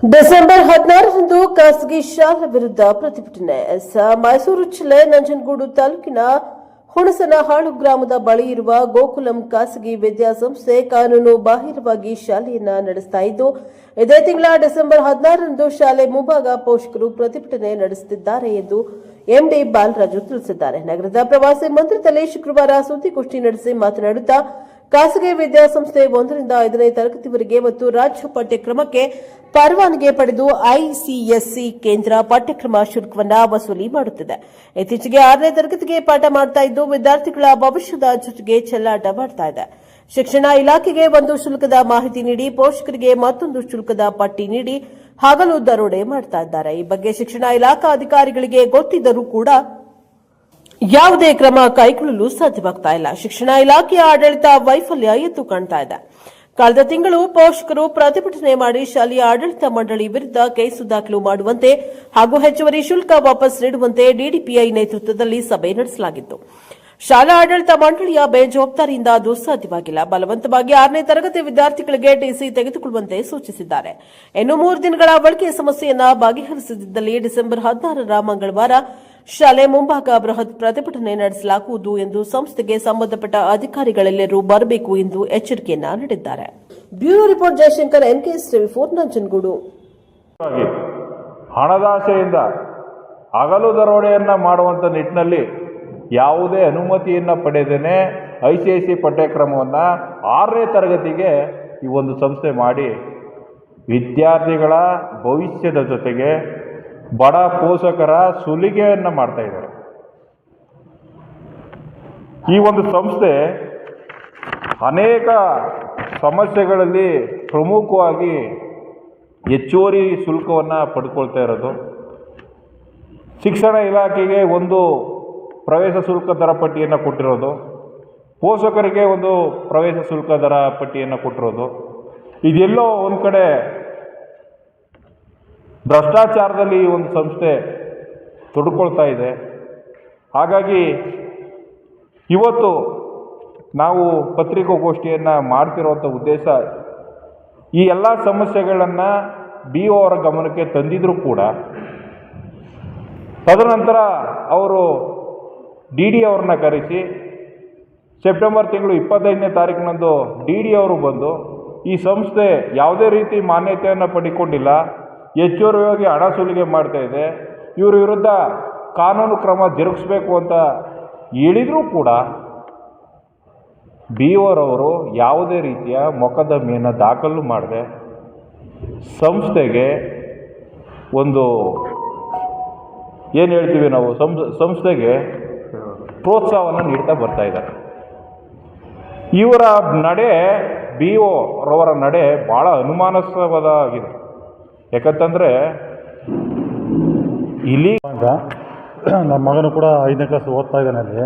December 16ರಂದು ಖಾಸಗಿ ಶಾಲೆ ವಿರುದ್ಧ ಪ್ರತಿಭಟನೆ. ಮೈಸೂರು ಜಿಲ್ಲೆ ನಂಜನಗೂಡು ತಾಲೂಕಿನ ಹುಣಸನಹಾಳು ಗ್ರಾಮದ ಬಳಿ ಇರುವ ಗೋಕುಲಂ ಖಾಸಗಿ ವಿದ್ಯಾಸಂಸ್ಥೆ ಕಾನೂನು ಬಾಹಿರವಾಗಿ ಶಾಲೆಯನ್ನ ನಡೆಸ್ತಾ ಇದ್ದು, ಇದೇ ತಿಂಗಳ ಡಿಸೆಂಬರ್ 16ರಂದು ಶಾಲೆ ಮುಂಭಾಗ ಪೋಷಕರು ಪ್ರತಿಭಟನೆ ನಡೆಸುತ್ತಿದ್ದಾರೆ ಎಂದು ಎಂಡಿ ಬಾಲರಾಜು ತಿಳಿಸಿದ್ದಾರೆ. ನಗರದ ಪ್ರವಾಸಿ ಮಂದಿರದಲ್ಲಿ ಶುಕ್ರವಾರ ಸುದ್ದಿಗೋಷ್ಠಿ ನಡೆಸಿ ಮಾತನಾಡುತ್ತಾ, ಖಾಸಗಿ ವಿದ್ಯಾಸಂಸ್ಥೆ 1ರಿಂದ 5ನೇ ತರಗತಿವರೆಗೆ ಮತ್ತು ರಾಜ್ಯ ಪಠ್ಯಕ್ರಮಕ್ಕೆ ಪರವಾನಗಿ ಪಡೆದು ಐಸಿಎಸ್ಸಿ ಕೇಂದ್ರ ಪಠ್ಯಕ್ರಮ ಶುಲ್ಕವನ್ನು ವಸೂಲಿ ಮಾಡುತ್ತಿದೆ. ಇತ್ತೀಚೆಗೆ 6ನೇ ತರಗತಿಗೆ ಪಾಠ ಮಾಡ್ತಾ ಇದ್ದು, ವಿದ್ಯಾರ್ಥಿಗಳ ಭವಿಷ್ಯದ ಜೊತೆಗೆ ಚೆಲ್ಲಾಟ ಮಾಡ್ತಾ ಇದೆ. ಶಿಕ್ಷಣ ಇಲಾಖೆಗೆ ಒಂದು ಶುಲ್ಕದ ಮಾಹಿತಿ ನೀಡಿ, ಪೋಷಕರಿಗೆ ಮತ್ತೊಂದು ಶುಲ್ಕದ ಪಟ್ಟಿ ನೀಡಿ ಹಗಲು ದರೋಡೆ ಮಾಡ್ತಾ ಇದ್ದಾರೆ. ಈ ಬಗ್ಗೆ ಶಿಕ್ಷಣ ಇಲಾಖಾ ಅಧಿಕಾರಿಗಳಿಗೆ ಗೊತ್ತಿದ್ದರೂ ಕೂಡ ಯಾವುದೇ ಕ್ರಮ ಕೈಗೊಳ್ಳಲು ಸಾಧ್ಯವಾಗ್ತಾ ಇಲ್ಲ. ಶಿಕ್ಷಣ ಇಲಾಖೆಯ ಆಡಳಿತ ವೈಫಲ್ಯ ಎದ್ದು ಕಾಣ್ತಾ ಇದೆ. ಕಳೆದ ತಿಂಗಳು ಪೋಷಕರು ಪ್ರತಿಭಟನೆ ಮಾಡಿ ಶಾಲೆಯ ಆಡಳಿತ ಮಂಡಳಿ ವಿರುದ್ಧ ಕೇಸು ದಾಖಲು ಮಾಡುವಂತೆ ಹಾಗೂ ಹೆಚ್ಚುವರಿ ಶುಲ್ಕ ವಾಪಸ್ ನೀಡುವಂತೆ ಡಿಡಿಪಿಐ ನೇತೃತ್ವದಲ್ಲಿ ಸಭೆ ನಡೆಸಲಾಗಿತ್ತು. ಶಾಲಾ ಆಡಳಿತ ಮಂಡಳಿಯ ಬೇಜವಾಬ್ದಾರಿಯಿಂದ ಅದು ಸಾಧ್ಯವಾಗಿಲ್ಲ. ಬಲವಂತವಾಗಿ 6ನೇ ತರಗತಿ ವಿದ್ಯಾರ್ಥಿಗಳಿಗೆ ಟಿಸಿ ತೆಗೆದುಕೊಳ್ಳುವಂತೆ ಸೂಚಿಸಿದ್ದಾರೆ. ಇನ್ನು 3 ದಿನಗಳ ಒಳಗೆ ಸಮಸ್ಯೆಯನ್ನು ಬಗೆಹರಿಸದಿದ್ದಲ್ಲಿ ಡಿಸೆಂಬರ್ 16ರ ಮಂಗಳವಾರ ಶಾಲೆ ಮುಂಭಾಗ ಬೃಹತ್ ಪ್ರತಿಭಟನೆ ನಡೆಸಲಾಗುವುದು ಎಂದು ಸಂಸ್ಥೆಗೆ ಸಂಬಂಧಪಟ್ಟ ಅಧಿಕಾರಿಗಳೆಲ್ಲರೂ ಬರಬೇಕು ಎಂದು ಎಚ್ಚರಿಕೆಯನ್ನ ನೀಡಿದ್ದಾರೆ. Bureau report Jayashankar, NKS TV 4 Nanjangud. ಹಣದಾಸೆಯಿಂದ ಹಗಲು ದರೋಡೆಯನ್ನ ಮಾಡುವಂಥ ನಿಟ್ಟಿನಲ್ಲಿ ಯಾವುದೇ ಅನುಮತಿಯನ್ನು ಪಡೆದೇನೆ ಐಸಿಐಸಿ ಪಠ್ಯಕ್ರಮವನ್ನು 6ನೇ ತರಗತಿಗೆ ಈ ಒಂದು ಸಂಸ್ಥೆ ಮಾಡಿ ವಿದ್ಯಾರ್ಥಿಗಳ ಭವಿಷ್ಯದ ಜೊತೆಗೆ ಬಡ ಪೋಷಕರ ಸುಲಿಗೆಯನ್ನು ಮಾಡ್ತಾ ಇದ್ದಾರೆ. ಈ ಒಂದು ಸಂಸ್ಥೆ ಅನೇಕ ಸಮಸ್ಯೆಗಳಲ್ಲಿ ಪ್ರಮುಖವಾಗಿ ಹೆಚ್ಚುವರಿ ಶುಲ್ಕವನ್ನು ಪಡ್ಕೊಳ್ತಾ ಇರೋದು. ಶಿಕ್ಷಣ ಇಲಾಖೆಗೆ ಒಂದು ಪ್ರವೇಶ ಶುಲ್ಕ ದರ ಪಟ್ಟಿಯನ್ನು ಕೊಟ್ಟಿರೋದು, ಪೋಷಕರಿಗೆ ಒಂದು ಪ್ರವೇಶ ಶುಲ್ಕ ದರ ಪಟ್ಟಿಯನ್ನು ಕೊಟ್ಟಿರೋದು. ಇದೆಲ್ಲೋ ಒಂದು ಕಡೆ ಭ್ರಷ್ಟಾಚಾರದಲ್ಲಿ ಈ ಒಂದು ಸಂಸ್ಥೆ ತೊಡ್ಕೊಳ್ತಾ ಇದೆ. ಹಾಗಾಗಿ ಇವತ್ತು ನಾವು ಪತ್ರಿಕಾಗೋಷ್ಠಿಯನ್ನು ಮಾಡ್ತಿರುವಂಥ ಉದ್ದೇಶ, ಈ ಎಲ್ಲ ಸಮಸ್ಯೆಗಳನ್ನು BO ಅವರ ಗಮನಕ್ಕೆ ತಂದಿದ್ರೂ ಕೂಡ ತದನಂತರ ಅವರು DD ಅವ್ರನ್ನ ಕರೆಸಿ ಸೆಪ್ಟೆಂಬರ್ ತಿಂಗಳು 25ನೇ ತಾರೀಕಿನಂದು DD ಅವರು ಬಂದು ಈ ಸಂಸ್ಥೆ ಯಾವುದೇ ರೀತಿ ಮಾನ್ಯತೆಯನ್ನು ಪಡೆದುಕೊಂಡಿಲ್ಲ, ಹೆಚ್ಚುವರಿಯಾಗಿ ಹಣ ಸುಲಿಗೆ ಮಾಡ್ತಾ ಇದೆ, ಇವರ ವಿರುದ್ಧ ಕಾನೂನು ಕ್ರಮ ಜರುಗಿಸಬೇಕು ಅಂತ ಹೇಳಿದರೂ ಕೂಡ BO ಅವರು ಯಾವುದೇ ರೀತಿಯ ಮೊಕದ್ದಮೆಯನ್ನು ದಾಖಲು ಮಾಡದೆ ಸಂಸ್ಥೆಗೆ ಒಂದು ಏನು ಹೇಳ್ತೀವಿ ನಾವು ಸಂಸ್ಥೆಗೆ ಪ್ರೋತ್ಸಾಹವನ್ನು ನೀಡ್ತಾ ಬರ್ತಾ ಇದ್ದಾರೆ. ಇವರ ನಡೆ, BO ರವರ ನಡೆ ಭಾಳ ಅನುಮಾನಾಸ್ಪದವಾಗಿದೆ. ಯಾಕಂತಂದರೆ ಇಲ್ಲಿ ನಮ್ಮ ಮಗನು ಕೂಡ 5ನೇ ಕ್ಲಾಸ್ ಓದ್ತಾ ಇದ್ದಾನೆ. ಅಲ್ಲಿ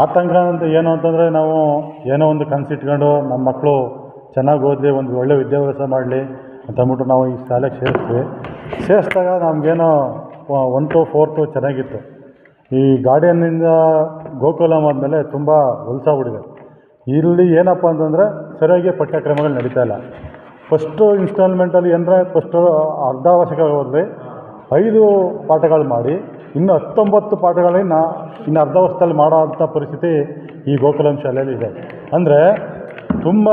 ಆತಂಕ ಅಂತ ಏನು ಅಂತಂದರೆ, ನಾವು ಏನೋ ಒಂದು ಕನಸಿಟ್ಕೊಂಡು ನಮ್ಮ ಮಕ್ಕಳು ಚೆನ್ನಾಗಿ ಓದಲಿ, ಒಂದು ಒಳ್ಳೆ ವಿದ್ಯಾಭ್ಯಾಸ ಮಾಡಲಿ ಅಂತಂದ್ಬಿಟ್ಟು ನಾವು ಈ ಶಾಲೆಗೆ ಸೇರಿಸಿದಾಗ ನಮಗೇನೋ 1 to 4 ಚೆನ್ನಾಗಿತ್ತು. ಈ ಗಾರ್ಡಿಯನ್ನಿಂದ ಗೋಕುಲಂ ಆದಮೇಲೆ ತುಂಬ ಹೊಲಸಾಗ್ಬಿಟ್ಟಿದೆ. ಇಲ್ಲಿ ಏನಪ್ಪ ಅಂತಂದರೆ ಸರಿಯಾಗಿ ಪಠ್ಯಕ್ರಮಗಳು ನಡೀತಾ ಇಲ್ಲ. ಫಸ್ಟು ಇನ್ಸ್ಟಾಲ್ಮೆಂಟಲ್ಲಿ ಏನಂದರೆ ಫಸ್ಟು ಅರ್ಧ ವರ್ಷಕ್ಕೆ ಹೋದರೆ 5 ಪಾಠಗಳು ಮಾಡಿ ಇನ್ನು 19 ಪಾಠಗಳನ್ನ ಇನ್ನು ಅರ್ಧ ವರ್ಷದಲ್ಲಿ ಮಾಡೋ ಅಂಥ ಪರಿಸ್ಥಿತಿ ಈ ಗೋಕುಲಂ ಶಾಲೆಯಲ್ಲಿ ಇದೆ. ಅಂದರೆ ತುಂಬ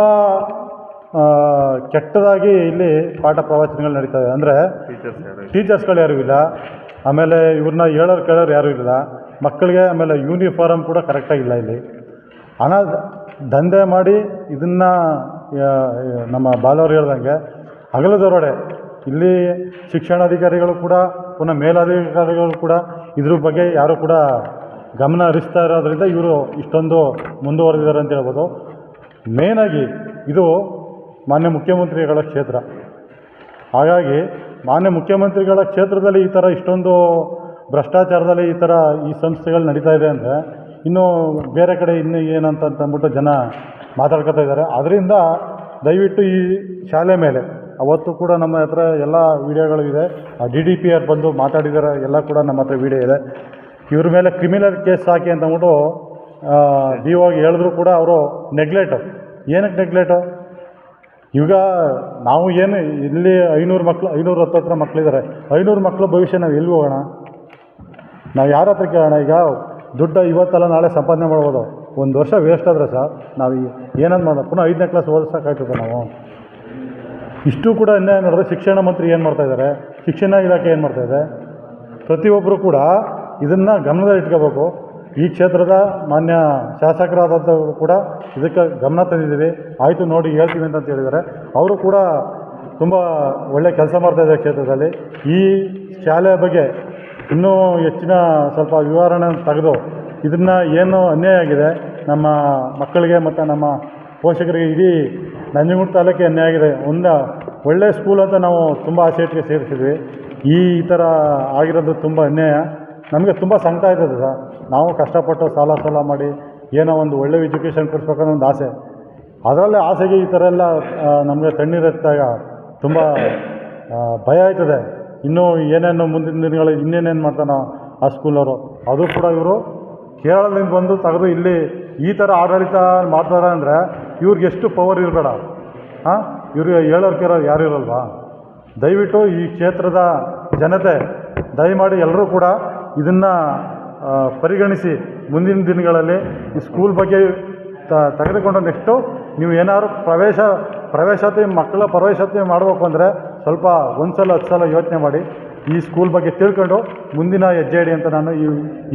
ಕೆಟ್ಟದಾಗಿ ಇಲ್ಲಿ ಪಾಠ ಪ್ರವಚನಗಳು ನಡೀತವೆ. ಅಂದರೆ ಟೀಚರ್ಸ್ಗಳು ಯಾರೂ ಇಲ್ಲ, ಆಮೇಲೆ ಇವ್ರನ್ನ ಹೇಳೋರು ಕೇಳೋರು ಯಾರೂ ಇಲ್ಲ ಮಕ್ಕಳಿಗೆ. ಆಮೇಲೆ ಯೂನಿಫಾರ್ಮ್ ಕೂಡ ಕರೆಕ್ಟಾಗಿಲ್ಲ. ಇಲ್ಲಿ ಹಣ ದಂಧೆ ಮಾಡಿ ಇದನ್ನು ನಮ್ಮ ಬಾಲವರು ಹೇಳ್ದಂಗೆ ಹಗಲು ದರೋಡೆ. ಇಲ್ಲಿ ಶಿಕ್ಷಣಾಧಿಕಾರಿಗಳು ಕೂಡ ಪುನಃ ಮೇಲಧಿಕಾರಿಗಳು ಕೂಡ ಇದ್ರ ಬಗ್ಗೆ ಯಾರೂ ಕೂಡ ಗಮನ ಹರಿಸ್ತಾ ಇರೋದ್ರಿಂದ ಇವರು ಇಷ್ಟೊಂದು ಮುಂದುವರೆದಿದ್ದಾರೆ ಅಂತ ಹೇಳ್ಬೋದು. ಮೇನಾಗಿ ಇದು ಮಾನ್ಯ ಮುಖ್ಯಮಂತ್ರಿಗಳ ಕ್ಷೇತ್ರ. ಹಾಗಾಗಿ ಮಾನ್ಯ ಮುಖ್ಯಮಂತ್ರಿಗಳ ಕ್ಷೇತ್ರದಲ್ಲಿ ಈ ಥರ ಇಷ್ಟೊಂದು ಭ್ರಷ್ಟಾಚಾರದಲ್ಲಿ ಈ ಸಂಸ್ಥೆಗಳು ನಡೀತಾ ಇದೆ ಅಂದರೆ ಇನ್ನು ಬೇರೆ ಕಡೆ ಇನ್ನೂ ಏನಂತಂದ್ಬಿಟ್ಟು ಜನ ಮಾತಾಡ್ಕೊತಾ ಇದ್ದಾರೆ. ಅದರಿಂದ ದಯವಿಟ್ಟು ಈ ಶಾಲೆ ಮೇಲೆ ಅವತ್ತು ಕೂಡ ನಮ್ಮ ಹತ್ರ ಎಲ್ಲ ವೀಡಿಯೋಗಳಿದೆ. DDPR ಬಂದು ಮಾತಾಡಿದ್ದಾರೆ, ಎಲ್ಲ ಕೂಡ ನಮ್ಮ ಹತ್ರ ವೀಡಿಯೋ ಇದೆ. ಇವ್ರ ಮೇಲೆ ಕ್ರಿಮಿನಲ್ ಕೇಸ್ ಹಾಕಿ ಅಂತಂದ್ಬಿಟ್ಟು BO ಹೇಳಿದ್ರು ಕೂಡ ಅವರು ನೆಗ್ಲೆಟು. ಏನಕ್ಕೆ ನೆಗ್ಲೆಟು? ಈಗ ನಾವು ಏನು ಇಲ್ಲಿ 510 ಹತ್ರ ಮಕ್ಕಳಿದ್ದಾರೆ, 500 ಮಕ್ಕಳ ಭವಿಷ್ಯ ನಾವು ಎಲ್ಲಿ ಹೋಗೋಣ? ನಾವು ಯಾರ ಹತ್ರ ಕೇಳೋಣ? ಈಗ ದುಡ್ಡು ಇವತ್ತಲ್ಲ ನಾಳೆ ಸಂಪಾದನೆ ಮಾಡ್ಬೋದು, ಒಂದು ವರ್ಷ ವೇಸ್ಟ್ ಆದರೆ ಸರ್ ನಾವು ಏನಂದು ಮಾಡೋಣ? ಪುನಃ 5ನೇ ಕ್ಲಾಸ್ ಓದಿಸೋಕ್ಕಾಗ್ತದೆ ನಾವು? ಇಷ್ಟು ಕೂಡ ಅನ್ಯಾಯ ನೋಡಿದ್ರೆ ಶಿಕ್ಷಣ ಮಂತ್ರಿ ಏನು ಮಾಡ್ತಾಯಿದ್ದಾರೆ, ಶಿಕ್ಷಣ ಇಲಾಖೆ ಏನು ಮಾಡ್ತಾಯಿದೆ? ಪ್ರತಿಯೊಬ್ಬರು ಕೂಡ ಇದನ್ನು ಗಮನದಲ್ಲಿ ಇಟ್ಕೋಬೇಕು. ಈ ಕ್ಷೇತ್ರದ ಮಾನ್ಯ ಶಾಸಕರಾದಂಥವರು ಕೂಡ ಇದಕ್ಕೆ ಗಮನ ತಂದಿದ್ದೀವಿ, ಆಯಿತು ನೋಡಿ ಹೇಳ್ತೀವಿ ಅಂತ ಹೇಳಿದ್ದಾರೆ. ಅವರು ಕೂಡ ತುಂಬ ಒಳ್ಳೆಯ ಕೆಲಸ ಮಾಡ್ತಾಯಿದ್ದಾರೆ ಕ್ಷೇತ್ರದಲ್ಲಿ. ಈ ಶಾಲೆಯ ಬಗ್ಗೆ ಇನ್ನೂ ಹೆಚ್ಚಿನ ಸ್ವಲ್ಪ ವಿವರಣೆ ತೆಗೆದು ಇದನ್ನು ಏನು ಅನ್ಯಾಯ ಆಗಿದೆ ನಮ್ಮ ಮಕ್ಕಳಿಗೆ ಮತ್ತು ನಮ್ಮ ಪೋಷಕರಿಗೆ, ಇಡೀ ನಂಜನಗೂಡು ತಾಲೂಕಿಗೆ ಅನ್ಯಾಯ ಆಗಿದೆ. ಒಂದು ಒಳ್ಳೆಯ ಸ್ಕೂಲ್ ಅಂತ ನಾವು ತುಂಬ ಆಸೆ ಇಟ್ಟಿಗೆ ಸೇರಿಸಿದ್ವಿ. ಈ ಥರ ಆಗಿರೋದು ತುಂಬ ಅನ್ಯಾಯ. ನಮಗೆ ತುಂಬ ಸಂಕಟ ಆಯ್ತದೆ ಸರ್. ನಾವು ಕಷ್ಟಪಟ್ಟು ಸಾಲ ಮಾಡಿ ಏನೋ ಒಂದು ಒಳ್ಳೆ ಎಜುಕೇಷನ್ ಕೊಡಿಸ್ಬೇಕನ್ನೋ ಒಂದು ಆಸೆ, ಅದರಲ್ಲೇ ಆಸೆಗೆ ಈ ಥರ ಎಲ್ಲ ನಮಗೆ ತಣ್ಣೀರೆತ್ತಾಗ ತುಂಬ ಭಯ ಆಯ್ತದೆ. ಇನ್ನೂ ಏನೇನು ಮುಂದಿನ ದಿನಗಳಲ್ಲಿ ಇನ್ನೇನೇನು ಮಾಡ್ತಾನೋ ಆ ಸ್ಕೂಲವರು, ಅದು ಕೂಡ ಇವರು ಕೇರಳದಿಂದ ಬಂದು ತೆಗೆದು ಇಲ್ಲಿ ಈ ಥರ ಆಡಳಿತ ಮಾಡ್ತಾರೆ ಅಂದರೆ ಇವ್ರಿಗೆ ಎಷ್ಟು ಪವರ್ ಇರಬೇಡ? ಹಾಂ, ಇವ್ರಿಗೆ ಹೇಳೋರು ಕೇಳೋರು ಯಾರು ಇರಲ್ವಾ? ದಯವಿಟ್ಟು ಈ ಕ್ಷೇತ್ರದ ಜನತೆ ದಯಮಾಡಿ ಎಲ್ಲರೂ ಕೂಡ ಇದನ್ನು ಪರಿಗಣಿಸಿ ಮುಂದಿನ ದಿನಗಳಲ್ಲಿ ಈ ಸ್ಕೂಲ್ ಬಗ್ಗೆ ತೆಗೆದುಕೊಂಡು ನೆಕ್ಸ್ಟು ನೀವು ಏನಾದ್ರು ಪ್ರವೇಶಾತಿ ಮಕ್ಕಳ ಪ್ರವೇಶಾತಿ ಮಾಡಬೇಕು ಅಂದರೆ ಸ್ವಲ್ಪ 1 ಸಲ 10 ಸಲ ಯೋಚನೆ ಮಾಡಿ ಈ ಸ್ಕೂಲ್ ಬಗ್ಗೆ ತಿಳ್ಕೊಂಡು ಮುಂದಿನ ಹೆಜ್ಜೆ ಇಡಿ ಅಂತ ನಾನು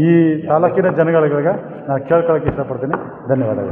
ಈ ತಾಲೂಕಿನ ಜನಗಳಿಗೆ ನಾನು ಕೇಳ್ಕೊಳ್ಳೋಕ್ಕೆ ಇಷ್ಟಪಡ್ತೀನಿ. ಧನ್ಯವಾದಗಳು.